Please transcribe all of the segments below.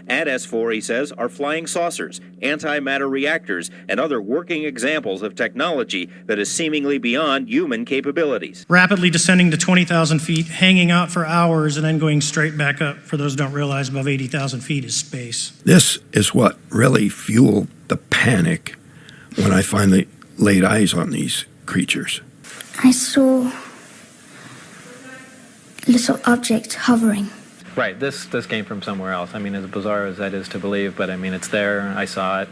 At S4, he says, are flying saucers, antimatter reactors, and other working examples of technology that is seemingly beyond human capabilities. Rapidly descending to 20,000 feet, hanging out for hours, and then going straight back up. For those who don't realize, above 80,000 feet is space. This is what really fueled the panic when I finally laid eyes on these creatures. I saw little objects hovering. Right, this came from somewhere else. I mean, as bizarre as that is to believe, but I mean, it's there. I saw it.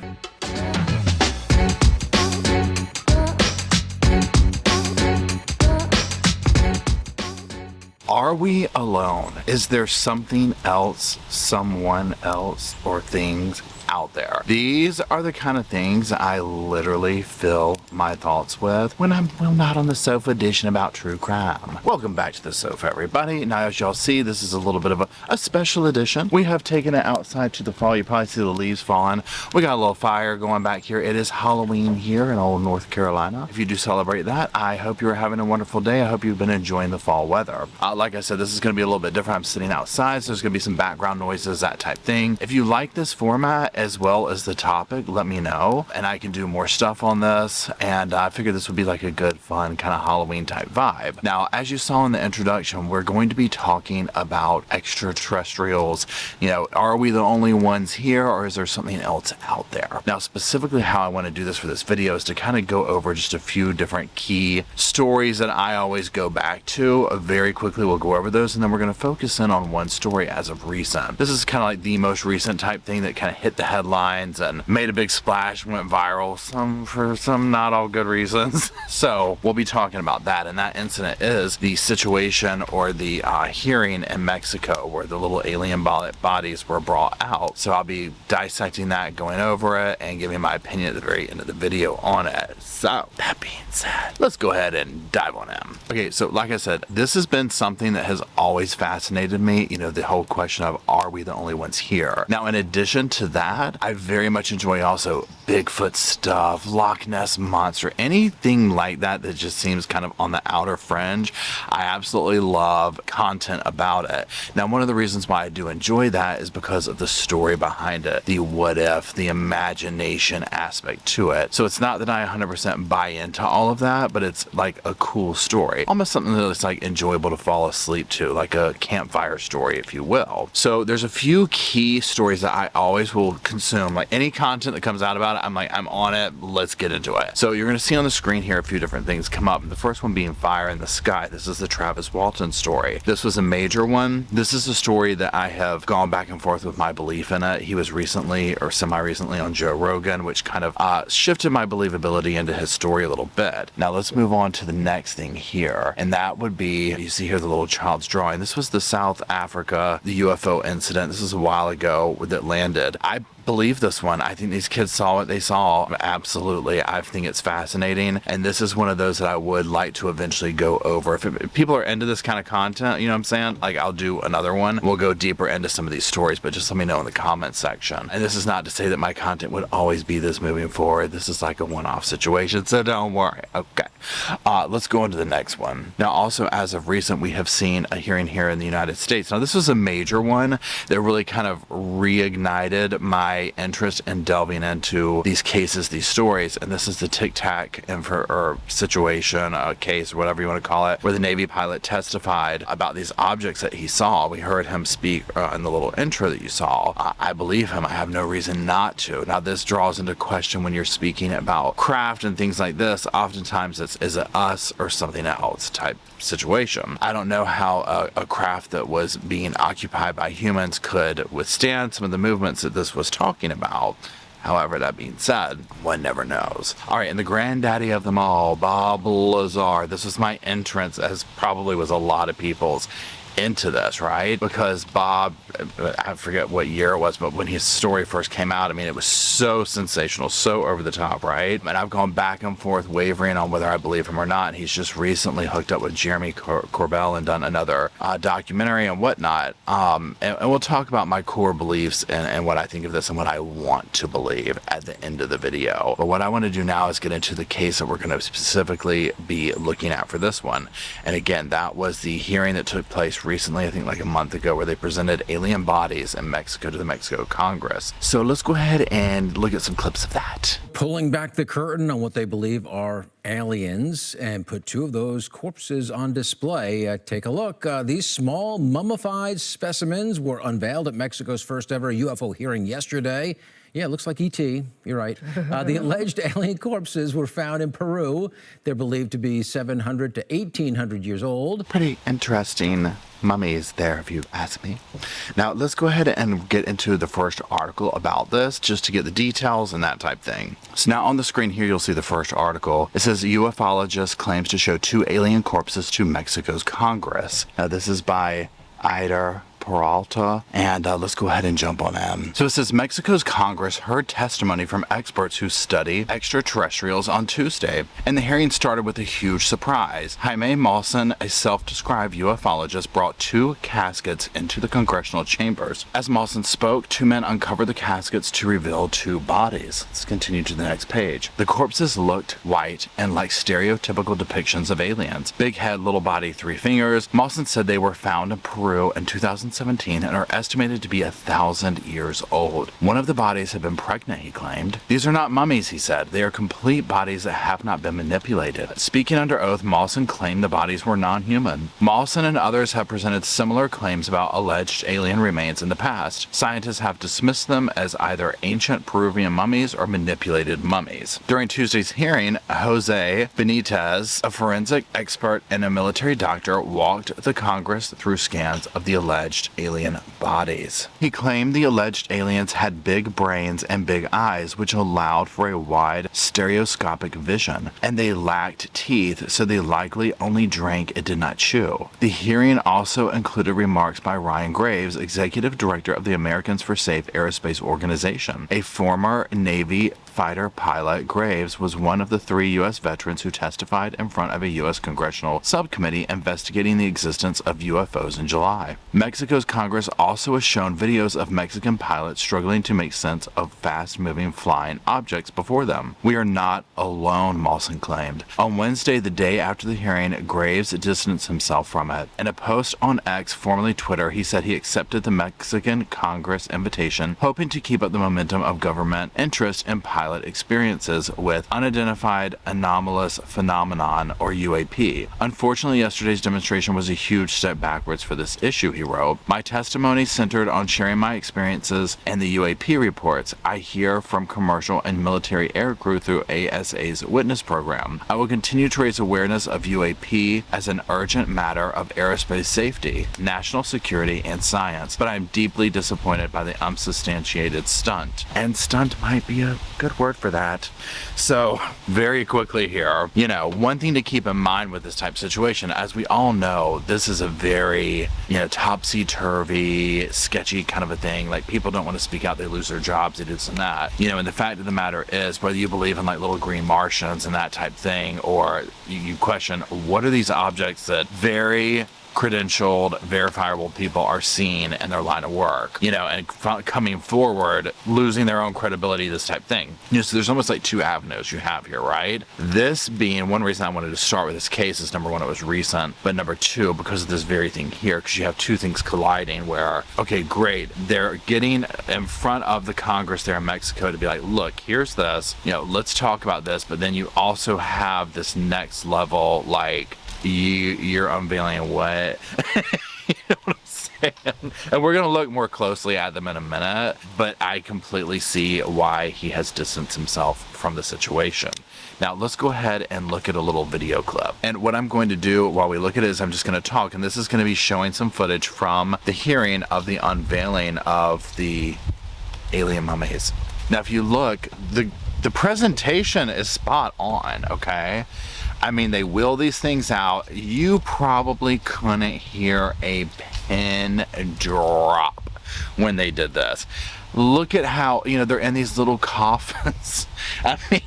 Are we alone? Is there something else, someone else, or things out there? These are the kind of things I literally fill my thoughts with when I'm not on the sofa edition about true crime. Welcome back to the sofa, everybody. Now, as y'all see, this is a little bit of a special edition. We have taken it outside to the fall. You probably see the leaves falling. We got a little fire going back here. It is Halloween here in old North Carolina. If you do celebrate that, I hope you're having a wonderful day. I hope you've been enjoying the fall weather. Like I said, this is going to be a little bit different. I'm sitting outside, so there's going to be some background noises, that type thing. If you like this format as well as the topic, let me know, and I can do more stuff on this. And I figured this would be like a good, fun kind of Halloween type vibe. Now, as you saw in the introduction, we're going to be talking about extraterrestrials. You know, are we the only ones here, or is there something else out there? Now, specifically how I want to do this for this video is to kind of go over just a few different key stories that I always go back to. Very quickly, we'll go over those, and then we're going to focus in on one story as of recent. This is kind of like the most recent type thing that kind of hit the headlines and made a big splash, went viral, for some not all good reasons. So we'll be talking about that, and that incident is the situation or the hearing in Mexico where the little alien bodies were brought out. So I'll be dissecting that, going over it, and giving my opinion at the very end of the video on it. So that being said, let's go ahead and dive on in. Okay, so like I said, this has been something that has always fascinated me, you know, the whole question of, are we the only ones here? Now, in addition to that, I very much enjoy also Bigfoot stuff, Loch Ness Monster, anything like that that just seems kind of on the outer fringe. I absolutely love content about it. Now, one of the reasons why I do enjoy that is because of the story behind it, the what if, the imagination aspect to it. So it's not that I 100% buy into all of that, but it's like a cool story, almost something that's like enjoyable to fall asleep to, like a campfire story, if you will. So there's a few key stories that I always will consume. Like any content that comes out about it, I'm like, I'm on it, let's get into it. So you're going to see on the screen here a few different things come up. The first one being Fire in the Sky. This is the Travis Walton story. This was a major one. This is a story that I have gone back and forth with my belief in it. He was recently or semi-recently on Joe Rogan, which kind of shifted my believability into his story a little bit. Now let's move on to the next thing here, and that would be, you see here the little child's drawing. This was the South Africa, the UFO incident. This is a while ago that landed. I believe this one. I think these kids saw what they saw. Absolutely. I think it's fascinating. And this is one of those that I would like to eventually go over. If people are into this kind of content, you know what I'm saying? Like, I'll do another one. We'll go deeper into some of these stories, but just let me know in the comment section. And this is not to say that my content would always be this moving forward. This is like a one-off situation, so don't worry. Okay. Let's go into the next one. Now, also, as of recent, we have seen a hearing here in the United States. Now, this was a major one that really kind of reignited my interest in delving into these cases, these stories, and this is the Tic Tac situation, case, or whatever you want to call it, where the Navy pilot testified about these objects that he saw. We heard him speak in the little intro that you saw. I believe him. I have no reason not to. Now, this draws into question when you're speaking about craft and things like this. Oftentimes, it's is it us or something else type situation. I don't know how a craft that was being occupied by humans could withstand some of the movements that this was talking about. However, that being said, one never knows. All right, and the granddaddy of them all, Bob Lazar. This was my entrance, as probably was a lot of people's, into this, right? Because Bob, I forget what year it was, but when his story first came out, I mean, it was so sensational, so over the top, right? And I've gone back and forth wavering on whether I believe him or not. And he's just recently hooked up with Jeremy Corbell and done another documentary and whatnot. And we'll talk about my core beliefs and what I think of this and what I want to believe at the end of the video. But what I want to do now is get into the case that we're going to specifically be looking at for this one. And again, that was the hearing that took place just recently, I think like a month ago, where they presented alien bodies in Mexico to the Mexico Congress. So let's go ahead and look at some clips of that. Pulling back the curtain on what they believe are aliens and put 2 of those corpses on display. Take a look. These small mummified specimens were unveiled at Mexico's first ever UFO hearing yesterday. Yeah, it looks like E.T. You're right. The alleged alien corpses were found in Peru. They're believed to be 700 to 1,800 years old. Pretty interesting mummies there, if you ask me. Now, let's go ahead and get into the first article about this, just to get the details and that type thing. So now on the screen here, you'll see the first article. It says, ufologist claims to show 2 alien corpses to Mexico's Congress. Now, this is by Ida Peralta, and let's go ahead and jump on in. So it says Mexico's Congress heard testimony from experts who study extraterrestrials on Tuesday, and the hearing started with a huge surprise. Jaime Mawson, a self-described ufologist, brought 2 caskets into the congressional chambers. As Mawson spoke, 2 men uncovered the caskets to reveal 2 bodies. Let's continue to the next page. The corpses looked white and like stereotypical depictions of aliens. Big head, little body, 3 fingers. Mawson said they were found in Peru in 2017 and are estimated to be 1,000 years old. One of the bodies had been pregnant, he claimed. These are not mummies, he said. They are complete bodies that have not been manipulated. Speaking under oath, Mawson claimed the bodies were non-human. Mawson and others have presented similar claims about alleged alien remains in the past. Scientists have dismissed them as either ancient Peruvian mummies or manipulated mummies. During Tuesday's hearing, Jose Benitez, a forensic expert and a military doctor, walked the Congress through scans of the alleged alien bodies. He claimed the alleged aliens had big brains and big eyes, which allowed for a wide stereoscopic vision, and they lacked teeth, so they likely only drank and did not chew. The hearing also included remarks by Ryan Graves, executive director of the Americans for Safe Aerospace Organization. A former Navy fighter pilot, Graves was one of the 3 U.S. veterans who testified in front of a U.S. congressional subcommittee investigating the existence of UFOs in July. Mexico's Congress also has shown videos of Mexican pilots struggling to make sense of fast-moving flying objects before them. We are not alone, Mawson claimed. On Wednesday, the day after the hearing, Graves distanced himself from it. In a post on X, formerly Twitter, he said he accepted the Mexican Congress invitation, hoping to keep up the momentum of government interest in pilot experiences with unidentified anomalous phenomenon, or UAP. Unfortunately, yesterday's demonstration was a huge step backwards for this issue, he wrote. My testimony centered on sharing my experiences and the UAP reports I hear from commercial and military aircrew through ASA's witness program. I will continue to raise awareness of UAP as an urgent matter of aerospace safety, national security, and science, but I'm deeply disappointed by the unsubstantiated stunt. And stunt might be a good word for that. So, very quickly here, one thing to keep in mind with this type of situation, as we all know, this is a very, topsy-turvy, sketchy kind of a thing. Like, people don't want to speak out, they lose their jobs, they do this and that. And the fact of the matter is, whether you believe in like little green Martians and that type thing, or you question, what are these objects that very credentialed, verifiable people are seeing in their line of work, and coming forward, losing their own credibility, this type thing. So there's almost like 2 avenues you have here, right? This being one reason I wanted to start with this case is, number 1, it was recent, but number 2, because of this very thing here, because you have 2 things colliding where, okay, great, they're getting in front of the Congress there in Mexico to be like, look, here's this, let's talk about this, but then you also have this next level, like, you're unveiling what? You know what I'm saying? And we're going to look more closely at them in a minute, but I completely see why he has distanced himself from the situation. Now, let's go ahead and look at a little video clip. And what I'm going to do while we look at it is I'm just going to talk, and this is going to be showing some footage from the hearing of the unveiling of the alien mummies. Now, if you look, the presentation is spot on, okay? I mean, they wheel these things out. You probably couldn't hear a pin drop when they did this. Look at how, they're in these little coffins. I mean,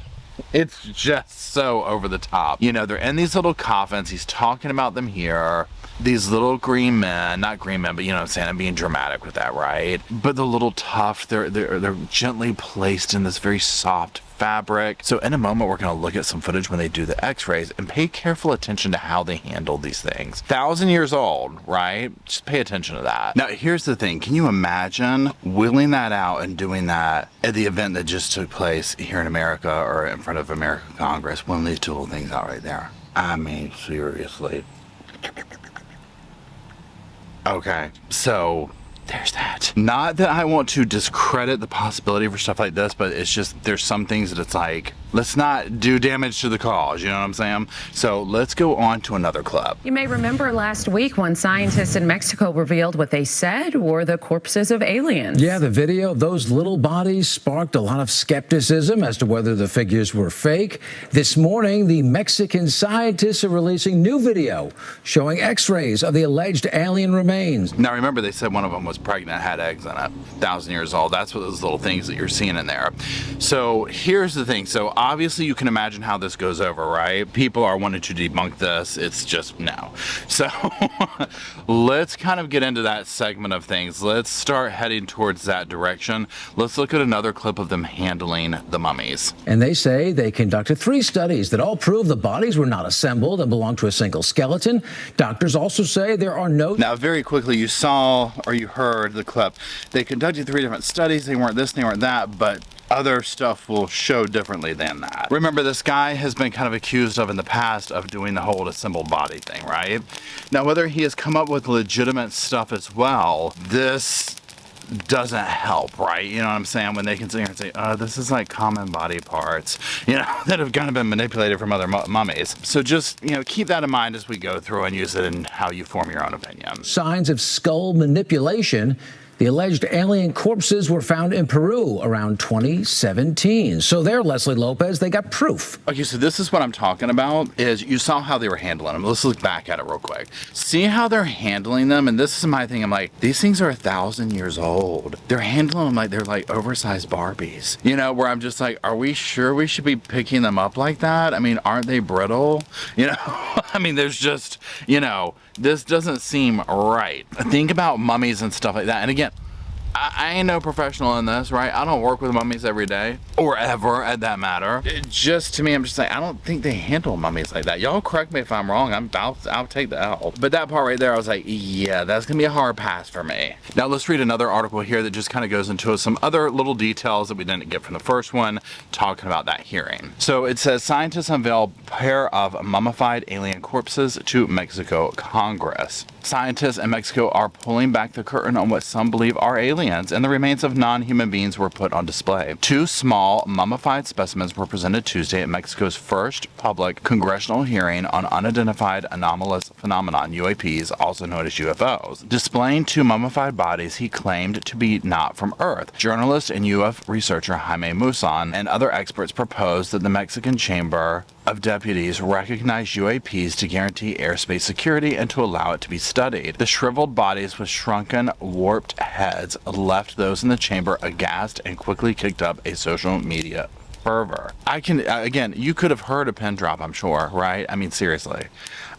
it's just so over the top. They're in these little coffins. He's talking about them here. These little green men, not green men, but you know what I'm saying, I'm being dramatic with that, right? But the little tuft, they're gently placed in this very soft fabric. So in a moment, we're going to look at some footage when they do the x-rays and pay careful attention to how they handle these things. 1,000 years old, right? Just pay attention to that. Now, here's the thing. Can you imagine wheeling that out and doing that at the event that just took place here in America or in front of American Congress? One of these two little things out right there. I mean, seriously. Okay, so there's that. Not that I want to discredit the possibility for stuff like this, but it's just there's some things that it's like, let's not do damage to the cause, you know what I'm saying? So let's go on to another clip. You may remember last week when scientists in Mexico revealed what they said were the corpses of aliens. Yeah, the video of those little bodies sparked a lot of skepticism as to whether the figures were fake. This morning, the Mexican scientists are releasing new video showing x-rays of the alleged alien remains. Now remember, they said one of them was pregnant, had eggs in it, 1,000 years old. That's what those little things that you're seeing in there. So here's the thing. So obviously you can imagine how this goes over, right? People are wanting to debunk this. It's just no. So let's kind of get into that segment of things. Let's start heading towards that direction. Let's look at another clip of them handling the mummies. And they say they conducted 3 studies that all prove the bodies were not assembled and belong to a single skeleton. Doctors also say there are no... Now, very quickly, you saw or you heard the clip. They conducted 3 different studies. They weren't this, they weren't that, but other stuff will show differently than that. Remember, this guy has been kind of accused of in the past of doing the whole assembled body thing, right? Now, whether he has come up with legitimate stuff as well, this doesn't help, right? You know what I'm saying? When they can sit here and say, oh, this is like common body parts, you know, that have kind of been manipulated from other mummies. So just, you know, keep that in mind as we go through and use it in how you form your own opinion. Signs of skull manipulation. The alleged alien corpses were found in Peru around 2017. So there, Leslie Lopez, they got proof. Okay, so this is what I'm talking about, is you saw how they were handling them. Let's look back at it real quick. See how they're handling them? And this is my thing. I'm like, these things are 1,000 years old. They're handling them like they're like oversized Barbies. You know, where I'm just like, are we sure we should be picking them up like that? I mean, aren't they brittle? You know, I mean, there's just, you know, this doesn't seem right. Think about mummies and stuff like that. And again, I ain't no professional in this, right? I don't work with mummies every day, or ever, at that matter. Just to me, I'm just like, I don't think they handle mummies like that. Y'all correct me if I'm wrong. I'll take the L. But that part right there, I was like, yeah, that's gonna be a hard pass for me. Now let's read another article here that just kind of goes into some other little details that we didn't get from the first one, talking about that hearing. So it says, scientists unveil pair of mummified alien corpses to Mexico Congress. Scientists in Mexico are pulling back the curtain on what some believe are aliens, and the remains of non-human beings were put on display. 2 small mummified specimens were presented Tuesday at Mexico's first public congressional hearing on unidentified anomalous phenomenon, UAPs, also known as UFOs. Displaying 2 mummified bodies he claimed to be not from Earth. Journalist and UFO researcher Jaime Muson and other experts proposed that the Mexican Chamber of Deputies recognize UAPs to guarantee airspace security and to allow it to be studied. The shriveled bodies with shrunken, warped heads left those in the chamber aghast and quickly kicked up a social media fervor. Again, you could have heard a pin drop, I'm sure, right? I mean, seriously.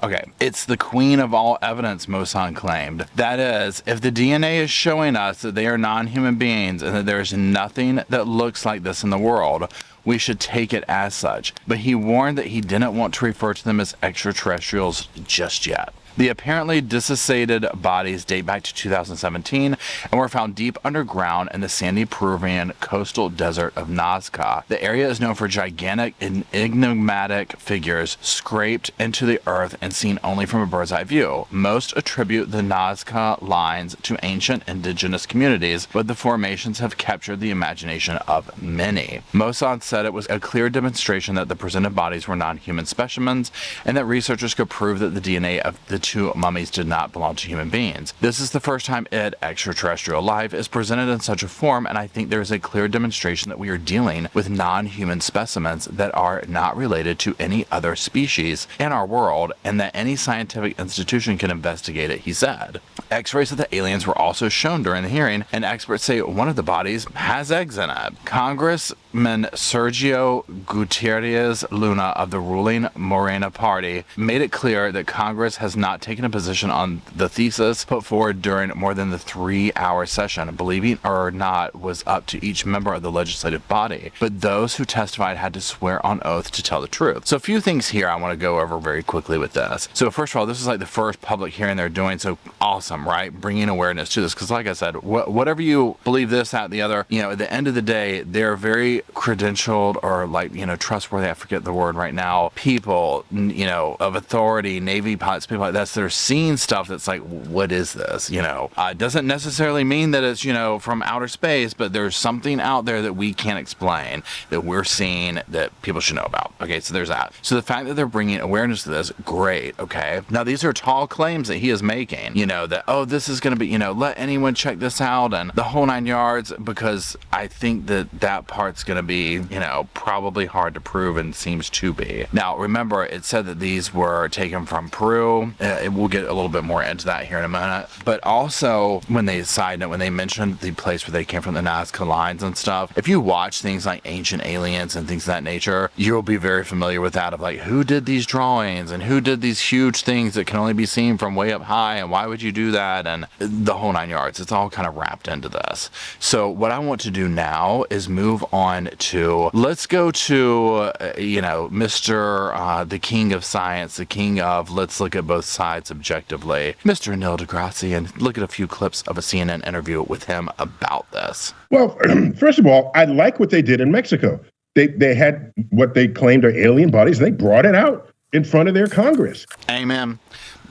Okay, it's the queen of all evidence, Muson claimed. That is, if the DNA is showing us that they are non-human beings and that there's nothing that looks like this in the world, we should take it as such. But he warned that he didn't want to refer to them as extraterrestrials just yet. The apparently dissociated bodies date back to 2017 and were found deep underground in the sandy Peruvian coastal desert of Nazca. The area is known for gigantic and enigmatic figures scraped into the earth and seen only from a bird's eye view. Most attribute the Nazca lines to ancient indigenous communities, but the formations have captured the imagination of many. Muson said it was a clear demonstration that the presented bodies were non-human specimens and that researchers could prove that the DNA of the 2 mummies did not belong to human beings. This is the first time extraterrestrial life is presented in such a form, and I think there is a clear demonstration that we are dealing with non-human specimens that are not related to any other species in our world, and that any scientific institution can investigate it, he said. X-rays of the aliens were also shown during the hearing, and experts say one of the bodies has eggs in it. Congressman Sergio Gutierrez Luna of the ruling Morena Party made it clear that Congress has not not taken a position on the thesis put forward during more than the 3-hour session. Believe it or not, was up to each member of the legislative body, but those who testified had to swear on oath to tell the truth. So a few things here I want to go over very quickly with this. So first of all, this is like the first public hearing they're doing, so awesome, right? Bringing awareness to this, because like I said, whatever you believe, this, that, the other, you know, at the end of the day, they're very credentialed or like, you know, trustworthy, I forget the word right now, people, you know, of authority, Navy pilots, people like that, that are seeing stuff that's like, what is this? You know, it doesn't necessarily mean that it's, you know, from outer space, but there's something out there that we can't explain that we're seeing that people should know about. Okay, so there's that. So the fact that they're bringing awareness to this, great. Okay, now these are tall claims that he is making, you know, that, oh, this is going to be, you know, let anyone check this out and the whole 9 yards, because I think that that part's going to be, you know, probably hard to prove and seems to be. Now, remember, it said that these were taken from Peru. We'll get a little bit more into that here in a minute. But also, when they mentioned the place where they came from, the Nazca lines and stuff, if you watch things like Ancient Aliens and things of that nature, you'll be very familiar with that, of like, who did these drawings and who did these huge things that can only be seen from way up high, and why would you do that, and the whole 9 yards. It's all kind of wrapped into this. So what I want to do now is move on to, let's go to, you know, Mr. The king of science, the king of, let's look at both sides objectively, Mr. Neil deGrasse, and look at a few clips of a CNN interview with him about this. Well, first of all, I like what they did in Mexico. They had what they claimed are alien bodies. They brought it out in front of their Congress. Amen.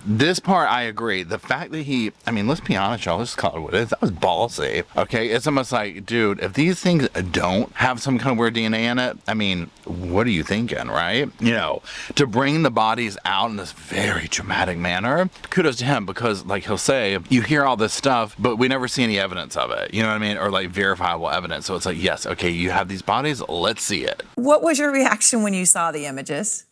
This part, I agree. The fact that I mean, let's be honest, y'all, let's call it what it is. That was ballsy, okay? It's almost like, dude, if these things don't have some kind of weird DNA in it, I mean, what are you thinking, right? You know, to bring the bodies out in this very dramatic manner, kudos to him, because, like he'll say, you hear all this stuff, but we never see any evidence of it, you know what I mean? Or, like, verifiable evidence. So it's like, yes, okay, you have these bodies, let's see it. What was your reaction when you saw the images?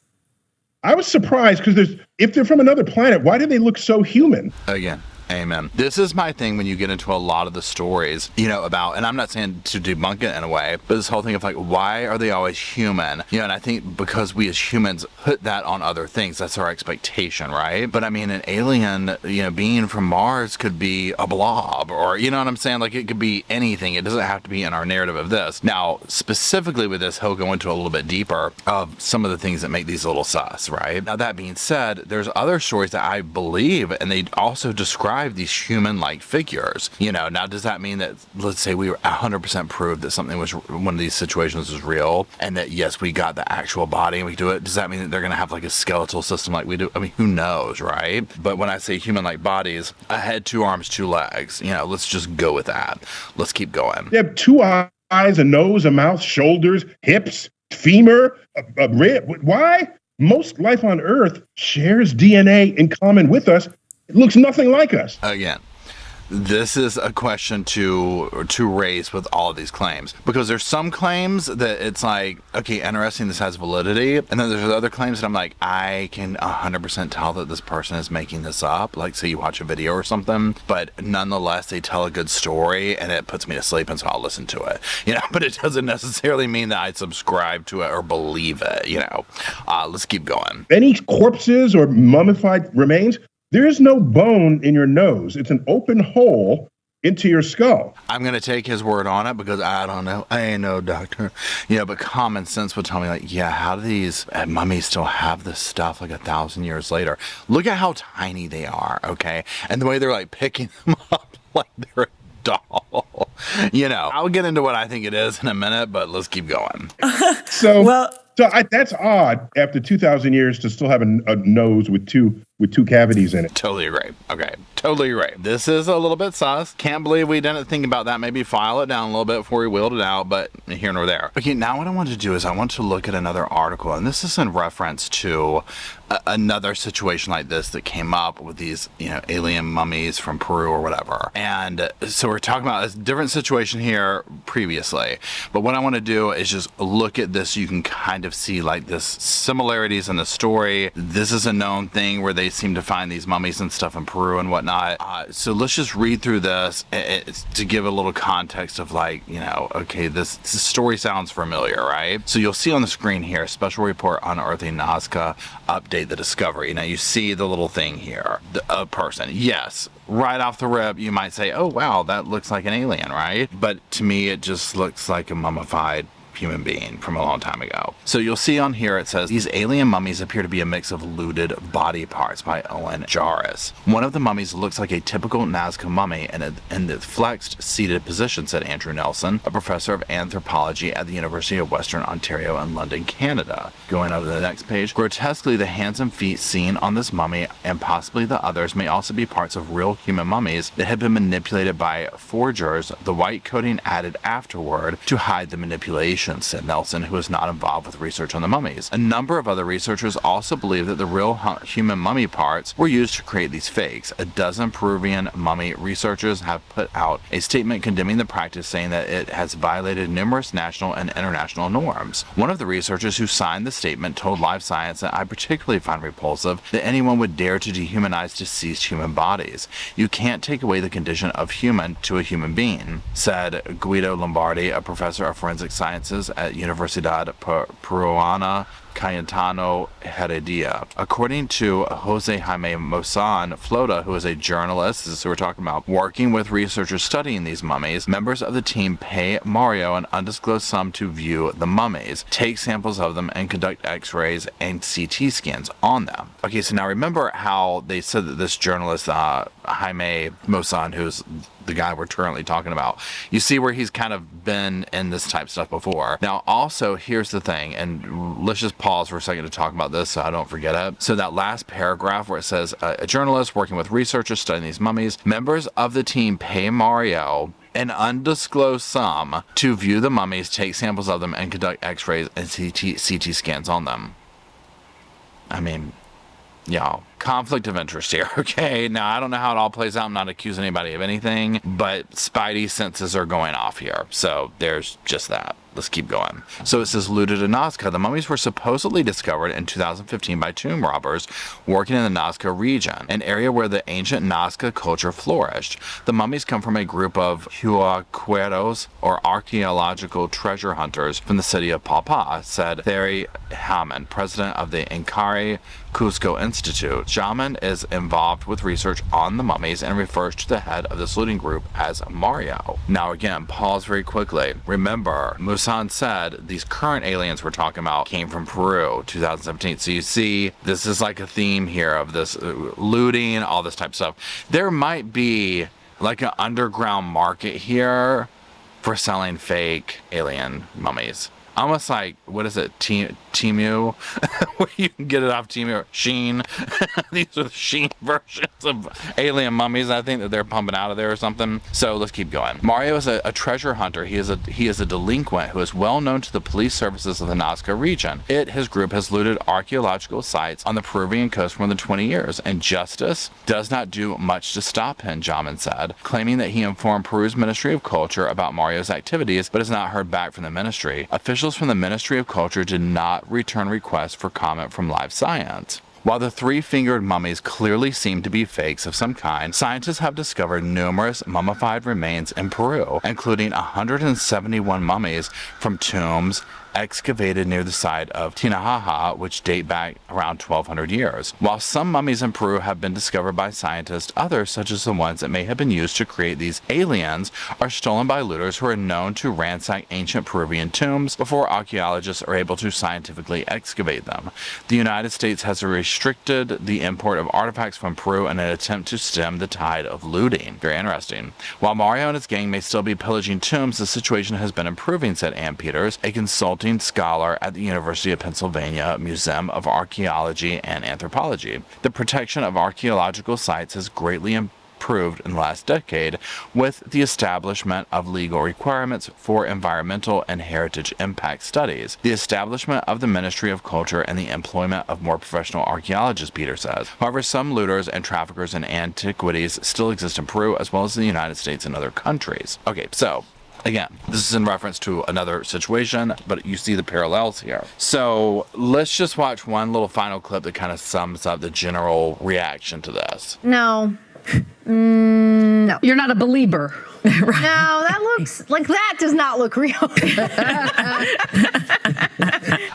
I was surprised because if they're from another planet, why do they look so human? Again, amen. This is my thing when you get into a lot of the stories, you know, about, and I'm not saying to debunk it in a way, but this whole thing of like, why are they always human? You know, and I think because we as humans put that on other things, that's our expectation, right? But I mean, an alien, you know, being from Mars could be a blob, or, you know what I'm saying? Like, it could be anything. It doesn't have to be in our narrative of this. Now, specifically with this, he'll go into a little bit deeper of some of the things that make these a little sus, right? Now, that being said, there's other stories that I believe, and they also describe these human-like figures. You know, now does that mean that, let's say we were 100% proved that something was, one of these situations was real, and that yes, we got the actual body and we do it, does that mean that they're gonna have like a skeletal system like we do? I mean, who knows, right? But when I say human-like bodies, a head, 2 arms, 2 legs, you know, let's just go with that. Let's keep going. They have 2 eyes, a nose, a mouth, shoulders, hips, femur, a rib. Why? Most life on Earth shares DNA in common with us. It looks nothing like us. Again, this is a question to raise with all of these claims, because there's some claims that it's like, okay, interesting, this has validity, and then there's other claims that I'm like, I can 100% tell that this person is making this up, like say you watch a video or something, but nonetheless they tell a good story and it puts me to sleep, and so I'll listen to it, you know, but it doesn't necessarily mean that I subscribe to it or believe it, you know. Let's keep going. Any corpses or mummified remains, there is no bone in your nose. It's an open hole into your skull. I'm going to take his word on it because I don't know. I ain't no doctor. You know, but common sense would tell me, like, yeah, how do these mummies still have this stuff like 1,000 years later? Look at how tiny they are, okay? And the way they're, like, picking them up like they're a doll. You know, I'll get into what I think it is in a minute, but let's keep going. That's odd after 2,000 years to still have a nose with two cavities in it. Totally agree. Okay, totally agree. This is a little bit sus. Can't believe we didn't think about that. Maybe file it down a little bit before we wheeled it out, but here nor there. Okay, now what I want to do is I want to look at another article, and this is in reference to another situation like this that came up with these, you know, alien mummies from Peru or whatever. And so we're talking about a different situation here previously, but what I want to do is just look at this so you can kind of see like this similarities in the story. This is a known thing where they seem to find these mummies and stuff in Peru and whatnot. whatnot. So let's just read through this to give a little context of like, you know, okay, this story sounds familiar, right? So you'll see on the screen here, special report unearthing Nazca, update the discovery. Now you see the little thing here, a person. Yes, right off the rip, you might say, oh wow, that looks like an alien, right? But to me, it just looks like a mummified human being from a long time ago. So you'll see on here it says these alien mummies appear to be a mix of looted body parts by Owen Jarvis. One of the mummies looks like a typical Nazca mummy in the flexed seated position, said Andrew Nelson, a professor of anthropology at the University of Western Ontario in London, Canada. Going over to the next page, grotesquely the hands and feet seen on this mummy and possibly the others may also be parts of real human mummies that had been manipulated by forgers, the white coating added afterward to hide the manipulation, said Nelson, who is not involved with research on the mummies. A number of other researchers also believe that the real human mummy parts were used to create these fakes. A dozen Peruvian mummy researchers have put out a statement condemning the practice, saying that it has violated numerous national and international norms. One of the researchers who signed the statement told Live Science that I particularly find repulsive that anyone would dare to dehumanize deceased human bodies. You can't take away the condition of human to a human being, said Guido Lombardi, a professor of forensic sciences at Universidad Peruana Cayetano Heredia. According to Jose Jaime Mozan Flota, who is a journalist, this is who we're talking about, working with researchers studying these mummies, members of the team pay Mario an undisclosed sum to view the mummies, take samples of them, and conduct x-rays and CT scans on them. Okay, so now remember how they said that this journalist, Jaime Mozan, who's the guy we're currently talking about, you see where he's kind of been in this type of stuff before. Now also, here's the thing, and let's just pause for a second to talk about this so I don't forget it. So that last paragraph where it says a journalist working with researchers studying these mummies, members of the team pay Mario an undisclosed sum to view the mummies, take samples of them, and conduct x-rays and CT scans on them. I mean, y'all, conflict of interest here, okay? Now, I don't know how it all plays out. I'm not accusing anybody of anything, but Spidey senses are going off here. So there's just that. Let's keep going. So it says, looted in Nazca. The mummies were supposedly discovered in 2015 by tomb robbers working in the Nazca region, an area where the ancient Nazca culture flourished. The mummies come from a group of huacueros, or archaeological treasure hunters from the city of Palpa, said Thierry Hammond, president of the Incari Cusco Institute. Jamin is involved with research on the mummies and refers to the head of this looting group as Mario. Now again, pause very quickly. Remember, Musan said these current aliens we're talking about came from Peru, 2017. So you see, this is like a theme here of this looting, all this type of stuff. There might be like an underground market here for selling fake alien mummies. Almost like, what is it, Temu, where you can get it off Temu, or Sheen. These are the Sheen versions of alien mummies, I think, that they're pumping out of there or something. So let's keep going. Mario is a treasure hunter. He is a delinquent who is well known to the police services of the Nazca region. His group has looted archaeological sites on the Peruvian coast for more than 20 years, and justice does not do much to stop him, Jamin said, claiming that he informed Peru's Ministry of Culture about Mario's activities, but has not heard back from the ministry. Officials from the Ministry of Culture did not return requests for comment from Live Science. While the three-fingered mummies clearly seem to be fakes of some kind, scientists have discovered numerous mummified remains in Peru, including 171 mummies from tombs excavated near the site of Tinajaja, which date back around 1200 years. While some mummies in Peru have been discovered by scientists, others, such as the ones that may have been used to create these aliens, are stolen by looters who are known to ransack ancient Peruvian tombs before archaeologists are able to scientifically excavate them. The United States has restricted the import of artifacts from Peru in an attempt to stem the tide of looting. Very interesting. While Mario and his gang may still be pillaging tombs, the situation has been improving, said Ann Peters, a consulting scholar at the University of Pennsylvania Museum of Archaeology and Anthropology. The protection of archaeological sites has greatly improved in the last decade with the establishment of legal requirements for environmental and heritage impact studies, the establishment of the Ministry of Culture, and the employment of more professional archaeologists, Peter says. However, some looters and traffickers in antiquities still exist in Peru as well as the United States and other countries. Okay, so again, this is in reference to another situation, but you see the parallels here. So let's just watch one little final clip that kind of sums up the general reaction to this. No, No. You're not a believer. No, that looks like that does not look real.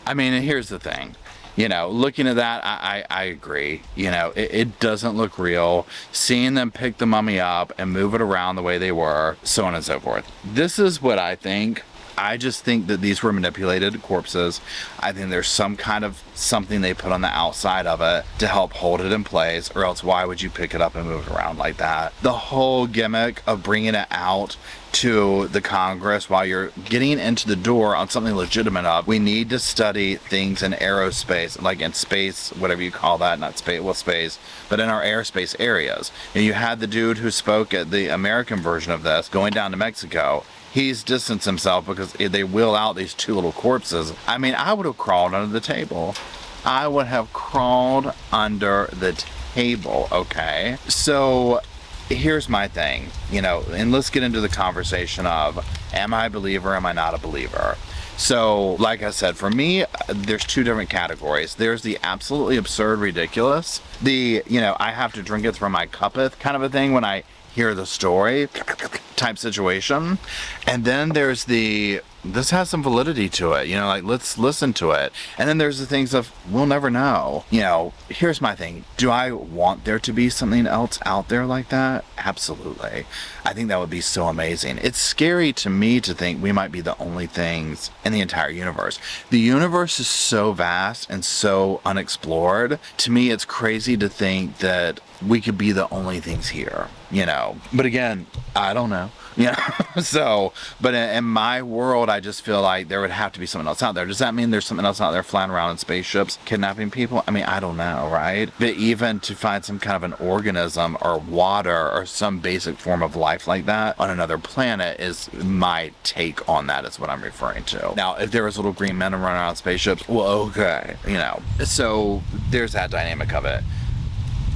I mean, and here's the thing. You know, looking at that, I agree. You know, it doesn't look real. Seeing them pick the mummy up and move it around the way they were, so on and so forth. This is what I think. I just think that these were manipulated corpses. I think there's some kind of something they put on the outside of it to help hold it in place, or else why would you pick it up and move it around like that? The whole gimmick of bringing it out to the Congress while you're getting into the door on something legitimate of, we need to study things in aerospace, like in space, whatever you call that, not space, well, space, but in our airspace areas. And you had the dude who spoke at the American version of this going down to Mexico. He's distanced himself because they wheel out these two little corpses. I mean, I would have crawled under the table. I would have crawled under the table, okay? So here's my thing, you know, and let's get into the conversation of, am I a believer, am I not a believer? So, like I said, for me, there's two different categories. There's the absolutely absurd, ridiculous, the, you know, I have to drink it from my cuppeth kind of a thing when I hear the story type situation. And then there's the, this has some validity to it, you know, like let's listen to it. And then there's the things of, we'll never know. You know, here's my thing. Do I want there to be something else out there like that? Absolutely. I think that would be so amazing. It's scary to me to think we might be the only things in the entire universe. The universe is so vast and so unexplored. To me, it's crazy to think that we could be the only things here, you know. But again, I don't know. Yeah. So, but in my world, I just feel like there would have to be something else out there. Does that mean there's something else out there flying around in spaceships, kidnapping people? I mean, I don't know, right? But even to find some kind of an organism or water or some basic form of life like that on another planet is my take on that, is what I'm referring to. Now, if there was little green men running around spaceships, well, okay, you know. So there's that dynamic of it.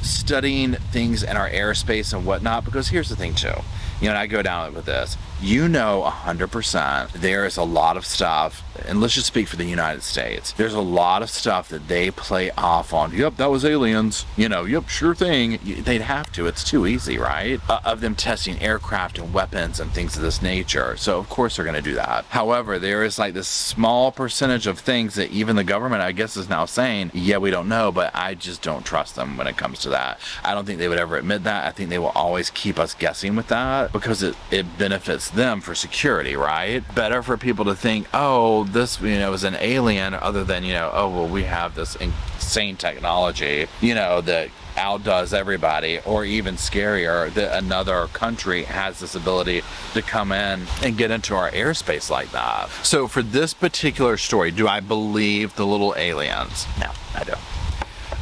Studying things in our airspace and whatnot, because here's the thing too. You know, and I go down with this. You know 100% there is a lot of stuff, and let's just speak for the United States. There's a lot of stuff that they play off on. Yep, that was aliens. You know, yep, sure thing. They'd have to. It's too easy, right? Of them testing aircraft and weapons and things of this nature. So, of course, they're going to do that. However, there is like this small percentage of things that even the government, I guess, is now saying, yeah, we don't know, but I just don't trust them when it comes to that. I don't think they would ever admit that. I think they will always keep us guessing with that because it benefits them for security, right? Better for people to think, oh, this, you know, is an alien, other than, you know, oh, well, we have this insane technology, you know, that outdoes everybody, or even scarier, that another country has this ability to come in and get into our airspace like that. So for this particular story, do I believe the little aliens? No, I don't.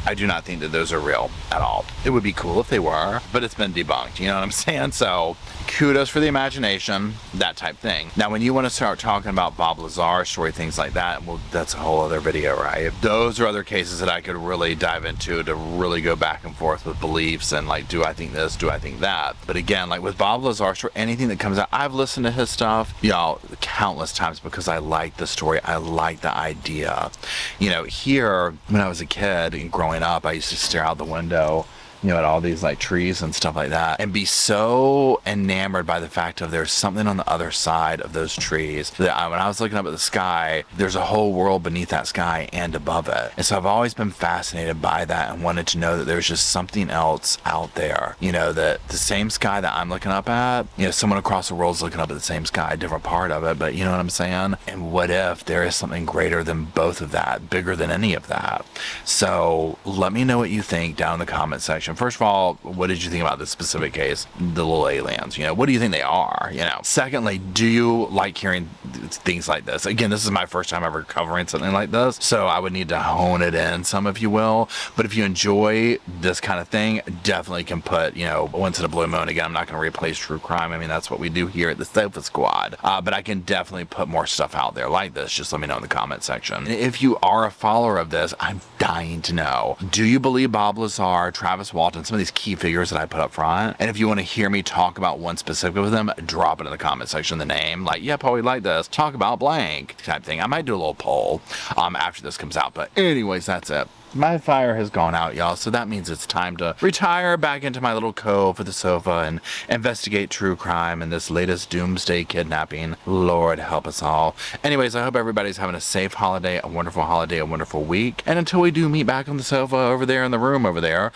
I do not think that those are real at all. It would be cool if they were, but it's been debunked, you know what I'm saying? So kudos for the imagination, that type thing. Now, when you want to start talking about Bob Lazar story, things like that, well, that's a whole other video, right? Those are other cases that I could really dive into to really go back and forth with beliefs and like, do I think this, do I think that? But again, like with Bob Lazar story, anything that comes out, I've listened to his stuff, y'all, countless times because I like the story, I like the idea. You know, here, when I was a kid and growing up, I used to stare out the window, you know, at all these like trees and stuff like that, and be so enamored by the fact of there's something on the other side of those trees that when I was looking up at the sky, there's a whole world beneath that sky and above it. And so I've always been fascinated by that and wanted to know that there's just something else out there, you know, that the same sky that I'm looking up at, you know, someone across the world is looking up at the same sky, a different part of it, but you know what I'm saying? And what if there is something greater than both of that, bigger than any of that? So let me know what you think down in the comment section. First of all, what did you think about this specific case, the little aliens? You know, what do you think they are? You know, secondly, do you like hearing things like this? Again, this is my first time ever covering something like this, so I would need to hone it in some, if you will. But if you enjoy this kind of thing, definitely can put, you know, once in a blue moon. Again, I'm not going to replace true crime. I mean, that's what we do here at the Sofa Squad. But I can definitely put more stuff out there like this. Just let me know in the comment section. If you are a follower of this, I'm dying to know. Do you believe Bob Lazar, Travis Walton, some of these key figures that I put up front? And if you want to hear me talk about one specific with them, drop it in the comment section, the name, like, yeah, probably like this, talk about blank type thing. I might do a little poll after this comes out. But anyways, that's it. My fire has gone out, y'all, so that means it's time to retire back into my little cove for the sofa and investigate true crime and this latest doomsday kidnapping. Lord help us all. Anyways, I hope everybody's having a safe holiday, a wonderful week. And until we do meet back on the sofa over there in the room over there,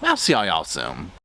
I'll see y'all soon.